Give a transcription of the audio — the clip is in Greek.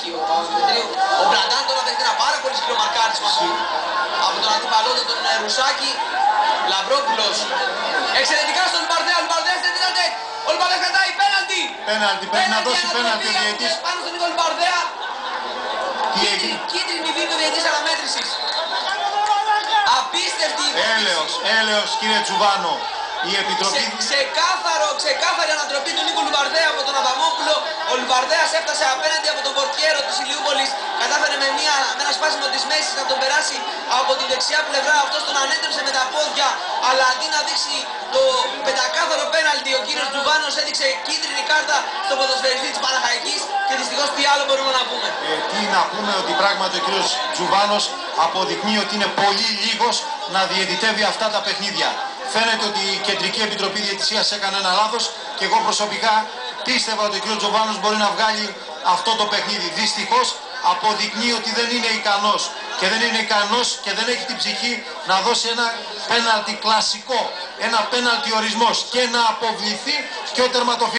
έχει ο Παπαδημητρίου. Ο Μπραντάν τώρα δέχεται ένα πάρα πολύ σκληρό μαρκάρισμα από τον αντίπαλό του, τον Ρουσάκη. Λαμπρόπουλος. Εξαιρετικά στον Λουμπαρδέα. Ο Λουμπαρδέας δεν δίνεται. Ο Λουμπαρδέας κρατάει πέναλτι. Πέναλτι, πρέπει να δώσει πέναλτι ο διαιτητής. Πάνω στον Νίκο Λουμπαρδέα. Κίτρινη δίνει ο διαιτητής αναμέτρησης. Απίστευτη. Έλεος κύριε Τσουβάνο. Η Επιτροπή... Ξεκάθαρη ανατροπή του Νίκου Λουμπαρδέα από τον Αδαμόπουλο. Ο Λουμπαρδέας έφτασε απέναντι από τον πορτιέρο της Ηλιούπολης. Κατάφερε με ένα σπάσιμο της μέσης να τον περάσει από την δεξιά πλευρά. Αυτός τον ανέτρεψε με τα πόδια. Αλλά αντί να δείξει το πεντακάθαρο πέναλτι, ο κύριος Τζουβάνος έδειξε κίτρινη κάρτα στο ποδοσφαιριστή της Παναχαϊκής. Και δυστυχώς τι άλλο μπορούμε να πούμε. Τι να πούμε, ότι πράγματι ο κύριος Τζουβάνος αποδεικνύει ότι είναι πολύ λίγος να διαιτητεύει αυτά τα παιχνίδια. Φαίνεται ότι η Κεντρική Επιτροπή Διαιτησίας έκανε ένα λάθος και εγώ προσωπικά πίστευα ότι ο κ. Τζοβάνος μπορεί να βγάλει αυτό το παιχνίδι. Δυστυχώς αποδεικνύει ότι δεν είναι ικανός και δεν είναι ικανός και δεν έχει την ψυχή να δώσει ένα πέναλτι κλασικό, ένα πέναλτι ορισμός και να αποβληθεί και ο τερματοφύλακας.